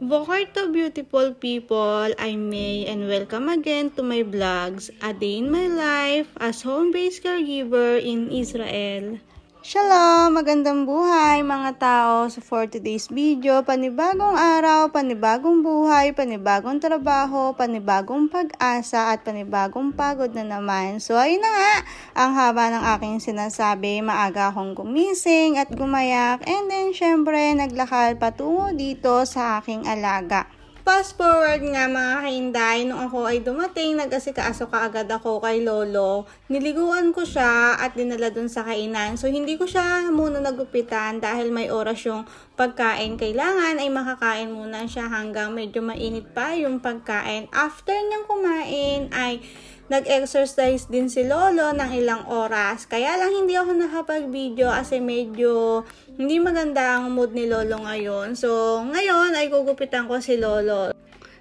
Bukar to beautiful people, I'm May and welcome again to my vlogs, A Day in My Life as Home-Based Caregiver in Israel. Shalom! Magandang buhay mga tao! So for today's video, panibagong araw, panibagong buhay, panibagong trabaho, panibagong pag-asa at panibagong pagod na naman. So ayun na nga, ang haba ng aking sinasabi, maaga akong gumising at gumayak and then syempre naglakad patungo dito sa aking alaga. Fast forward nga mga kainday, nung ako ay dumating, nag-asikaso kaagad ako kay Lolo. Niliguan ko siya at dinala dun sa kainan. So hindi ko siya muna nagupitan dahil may oras yung pagkain. Kailangan ay makakain muna siya hanggang medyo mainit pa yung pagkain. After niyang kumain ay nag-exercise din si Lolo ng ilang oras. Kaya lang hindi ako nakapag-video kasi medyo hindi maganda ang mood ni Lolo ngayon. So, ngayon ay gugupitan ko si Lolo.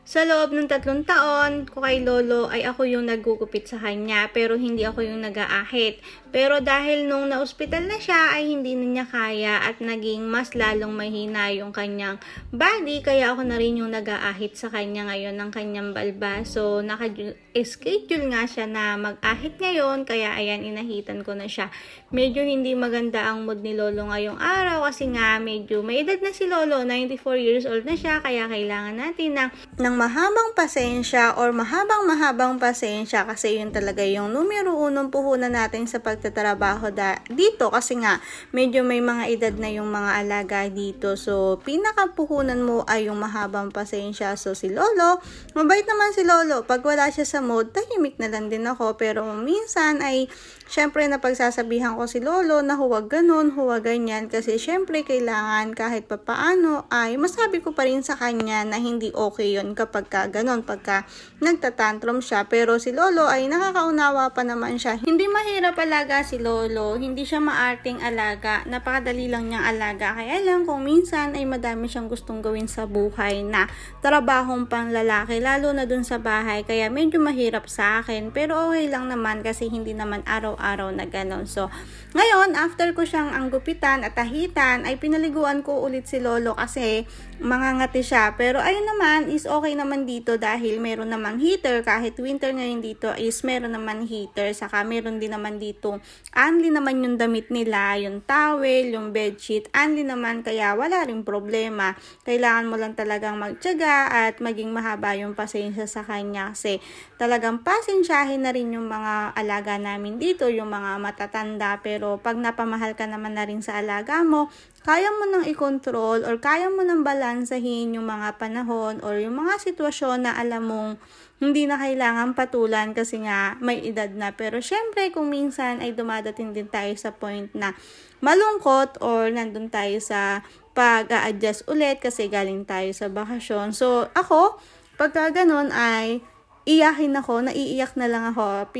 Sa loob ng 3 taon ko kay Lolo ay ako yung naggugupit sa kanya pero hindi ako yung nag-aahit. Pero dahil nung na-hospital na siya ay hindi na niya kaya at naging mas lalong mahina yung kanyang body kaya ako na rin yung nag-aahit sa kanya ngayon ng kanyang balbas. So naka-schedule nga siya na mag-ahit ngayon kaya ayan inahitan ko na siya. Medyo hindi maganda ang mood ni Lolo ngayong araw kasi nga medyo may edad na si Lolo, 94 years old na siya kaya kailangan natin ng mahabang pasensya or mahabang pasensya kasi yun talaga yung numero 1 puhunan natin sa pagtatrabaho dito kasi nga medyo may mga edad na yung mga alaga dito. So pinakapuhunan mo ay yung mahabang pasensya. So si Lolo, mabait naman si Lolo. Pag wala siya sa mood, tahimik na lang din ako. Pero minsan ay syempre napagsasabihan ko si Lolo na huwag ganun, huwag ganyan kasi syempre kailangan kahit papaano ay masabi ko pa rin sa kanya na hindi okay yun kapag ganun, pagka nagtatantrum siya. Pero si Lolo ay nakakaunawa pa naman siya. Hindi mahirap alaga si Lolo, hindi siya maarting alaga, napakadali lang niyang alaga. Kaya lang kung minsan ay madami siyang gustong gawin sa buhay na trabahong pang lalaki, lalo na dun sa bahay, kaya medyo mahirap sa akin. Pero okay lang naman kasi hindi naman araw-araw na ganun. So ngayon, after ko siyang anggupitan at tahitan, ay pinaliguan ko ulit si Lolo kasi mangangati siya. Pero ayun naman, is okay naman dito dahil meron namang heater. Kahit winter ngayon dito is meron naman heater. Saka meron din naman dito, only naman yung damit nila, yung towel, yung bedsheet, only naman kaya wala rin problema. Kailangan mo lang talagang magtiyaga at maging mahaba yung pasensya sa kanya kasi talagang pasensyahin na rin yung mga alaga namin dito, yung mga matatanda. Pero pag napamahal ka naman na rin sa alaga mo, kaya mo nang i-control or kaya mo nang balansahin yung mga panahon or yung mga sitwasyon na alam mong hindi na kailangan patulan kasi nga may edad na. Pero syempre kung minsan ay dumadating din tayo sa point na malungkot or nandun tayo sa pag-a-adjust ulit kasi galing tayo sa bakasyon. So ako, pagka ganun ay naiiyak na lang ako.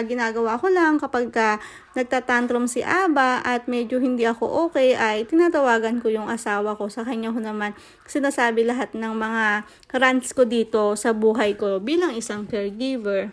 Ginagawa ko lang kapag nagtatantrum si Aba at medyo hindi ako okay ay tinatawagan ko yung asawa ko. Sa kanya ko naman sinasabi lahat ng mga rants ko dito sa buhay ko bilang isang caregiver.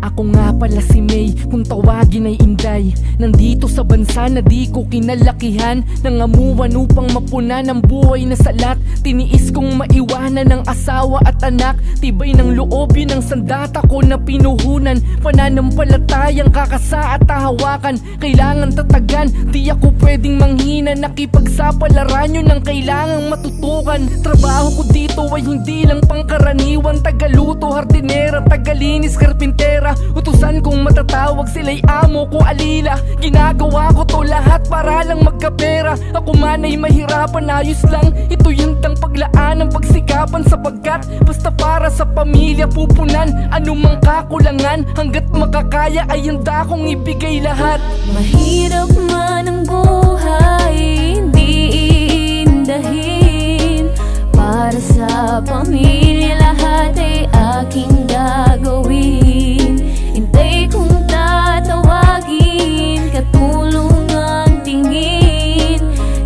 Ako nga pala si May, kung tawagin ay Inday. Nandito sa bansa na di ko kinalakihan, nangamuan upang mapunan ang buhay na salat. Tiniis kong maiwanan ng asawa at anak, tibay ng loob yun ang sandata ko na pinuhunan. Pananampalatayang kakasa at tahawakan, kailangan tatagan, di ako pwedeng manghina. Nakipagsapalaran yun ang kailangang matutukan. Trabaho ko dito ay hindi lang pangkaraniwan, tagaluto, hardinera, tagalinis, karpintera. Utusan kong matatawag, sila'y amo ko alila. Ginagawa ko to lahat para lang magkapera. Ako man ay mahirapan, ayos lang, ito yung tang paglaan ng pagsikapan. Sapagkat basta para sa pamilya pupunan, anumang kakulangan, hanggat makakaya ay handa kong ibigay lahat. Mahirap man ang buhay, hindi iindahin. Para sa pamilya lahat ay aking gagawin. Hintay kong tatawagin, katulungan tingin.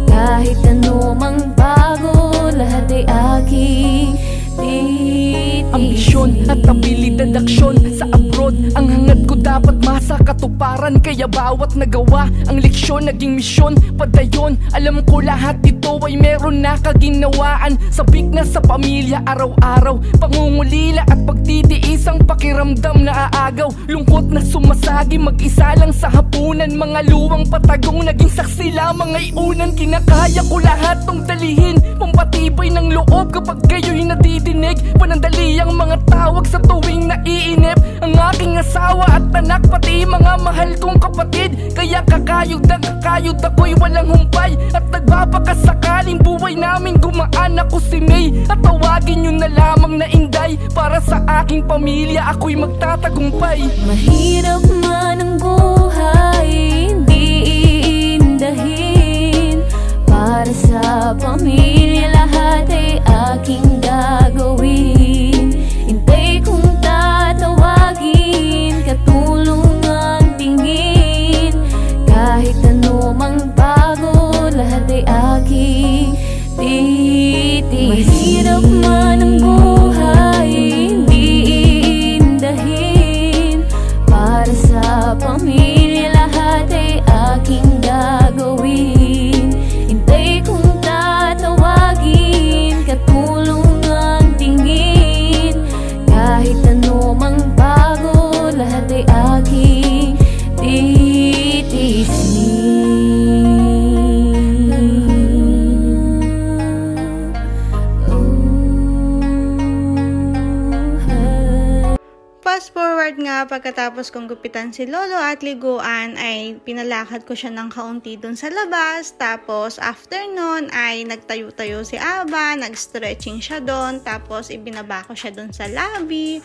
Kahit ano mang bago, lahat ay aking titigin. Ambisyon at abilidad aksyon sa abroad, ang hangad ko dapat masa katuparan. katuparan. Kaya bawat nagawa ang leksyon naging misyon. Padayon, alam ko lahat ito ay meron na kaginawaan. Sabik na sa pamilya araw-araw, pangungulila at pagtitiis ang pakiramdam na aagaw. Lungkot na sumasagi, mag-isa lang sa hapunan. Mga luwang patagong naging saksi lamang ay unan. Kinakaya ko lahat tong dalihin, pampatibay ng loob kapag kayo'y nadidinig. Panandali ang mga tawag sa tuwing naiinip. Ang aking asawa at anak, pati mga mahal kong kapatid. Kaya kakayod ako'y walang humpay. At nagbabakasakaling buhay namin gumaan. Ako si May at tawagin nyo na lamang na Inday. Para sa aking pamilya ako'y magtatagumpay. Mahirap man ang buhay, hindi iindahin. Para sa pamilya lahat ay aking gagawin. Hintay kong tatawagin, katulong ang tingin. Kahit ano mang bago, lahat ay aking titisin. Mahirap man ang buhay, hindi iindahin. Para sa pamilya lahat ay aking gagawin. Hintay kong tatawagin, katulong ang tingin. Kahit ano mang bago, lahat ay aking titisin. Fast forward nga, pagkatapos kong gupitan si Lolo at liguan ay pinalakad ko siya ng kaunti dun sa labas. Tapos after nun ay nagtayo-tayo si Aba, nag-stretching siya dun. Tapos ibinaba ko siya dun sa lobby.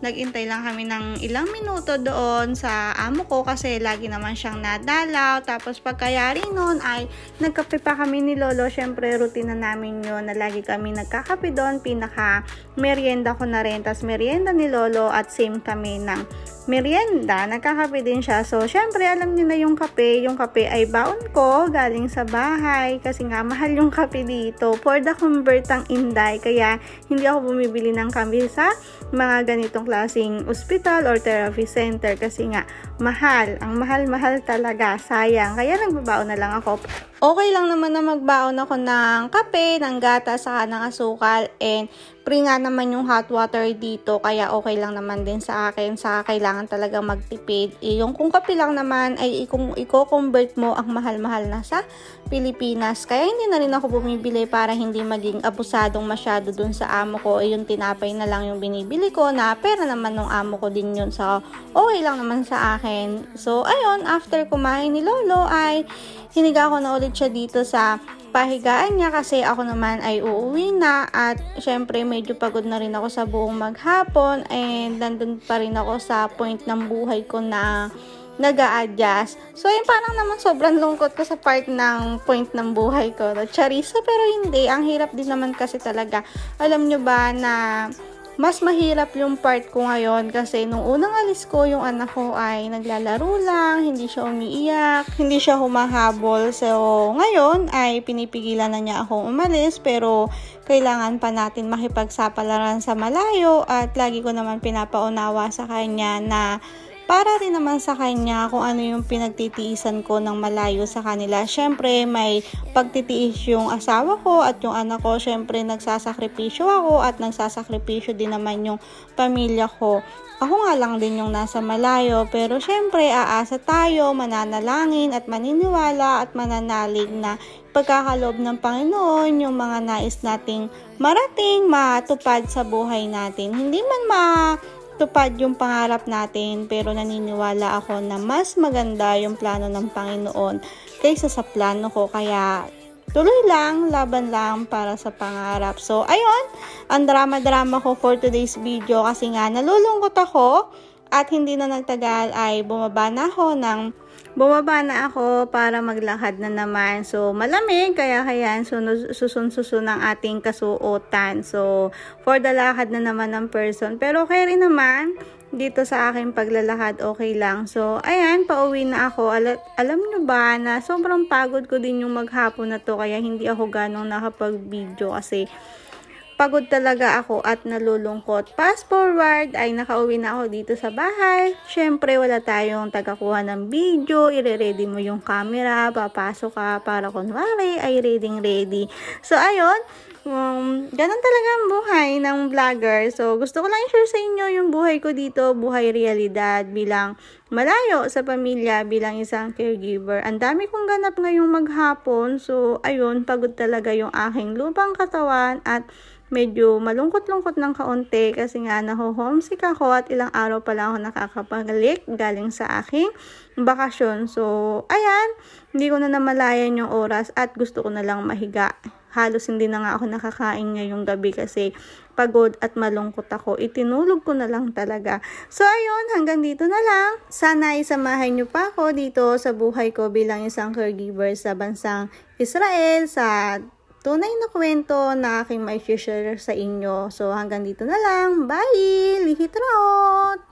Nagintay lang kami ng ilang minuto doon sa amo ko kasi lagi naman siyang nadalaw. Tapos pagkayari nun ay nagkape pa kami ni Lolo. Syempre rutina namin yun na lagi kami nagkakape doon. Pinaka merienda ko na rin. Tapos merienda ni Lolo at same kami ng merienda. Nagkakape din siya. So syempre alam niyo na yung kape. Yung kape ay baon ko galing sa bahay. Kasi nga mahal yung kape dito. For the convert ang Inday. Kaya hindi ako bumibili ng kape sa mga ganitong klaseng hospital or therapy center kasi nga mahal. Ang mahal-mahal talaga. Sayang. Kaya nagbabaon na lang ako. Okay lang naman na magbaon ako ng kape, ng gatas, saka ng asukal, and free nga naman yung hot water dito, kaya okay lang naman din sa akin. Saka kailangan talaga magtipid. Yung kung kape lang naman ay i-convert mo ang mahal-mahal na sa Pilipinas. Kaya hindi na rin ako bumibili para hindi maging abusadong masyado dun sa amo ko. Yung tinapay na lang yung binibili ko na pera naman ng amo ko din yun. So, okay lang naman sa akin. So, ayun, after kumain ni Lolo ay hiniga ko na ulit siya dito sa pahigaan niya kasi ako naman ay uuwi na at syempre medyo pagod na rin ako sa buong maghapon and nandun pa rin ako sa point ng buhay ko na nag-a-adjust. So, yun parang naman sobrang lungkot ko sa part ng point ng buhay ko. Charissa, pero hindi. Ang hirap din naman kasi talaga. Alam nyo ba na mas mahirap yung part ko ngayon kasi nung unang alis ko, yung anak ko ay naglalaro lang, hindi siya umiiyak, hindi siya humahabol. So, ngayon ay pinipigilan na niya akong umalis pero kailangan pa natin makipagsapalaran sa malayo at lagi ko naman pinapaunawa sa kanya na para rin naman sa kanya kung ano yung pinagtitiisan ko ng malayo sa kanila. Syempre, may pagtitiis yung asawa ko at yung anak ko. Syempre, nagsasakripisyo ako at nagsasakripisyo din naman yung pamilya ko. Ako nga lang din yung nasa malayo. Pero syempre, aasa tayo, mananalangin at maniniwala at mananalig na pagkakaloob ng Panginoon, yung mga nais nating marating, matupad sa buhay natin. Hindi man tupad yung pangarap natin pero naniniwala ako na mas maganda yung plano ng Panginoon kaysa sa plano ko, kaya tuloy lang, laban lang para sa pangarap. So ayun, ang drama-drama ko for today's video kasi nga nalulungkot ako at hindi na nagtagal ay bumaba na ako para maglakad na naman. So, malamig, kaya susun-susun ang ating kasuotan. So, for the lakad na naman ng person. Pero okay rin naman, dito sa aking paglalakad, okay lang. So, ayan, pauwi na ako. Alam nyo ba na sobrang pagod ko din yung maghapon na to, kaya hindi ako ganong nakapag-video kasi pagod talaga ako at nalulungkot. Fast forward ay nakauwi na ako dito sa bahay. Syempre wala tayong tagakuha ng video, ire-ready mo yung camera, papasok ka para kunwari ay ready. So ayun, ganun talaga ang buhay ng vlogger. So gusto ko lang i-share sa inyo yung buhay ko dito, buhay realidad bilang malayo sa pamilya, bilang isang caregiver. Ang dami kong ganap ngayong maghapon. So ayun, pagod talaga yung aking lupang katawan at medyo malungkot-lungkot ng kaunti kasi nga naho-homesick ako at ilang araw pa lang ako nakakapagalik galing sa aking bakasyon. So, ayan, hindi ko na namalayan yung oras at gusto ko na lang mahiga. Halos hindi na nga ako nakakain ngayong gabi kasi pagod at malungkot ako. Itinulog ko na lang talaga. So, ayun, hanggang dito na lang. Sana isamahan nyo pa ako dito sa buhay ko bilang isang caregiver sa bansang Israel, sa tunay na kwento na aking may share sa inyo. So, hanggang dito na lang. Bye! Lihitraot!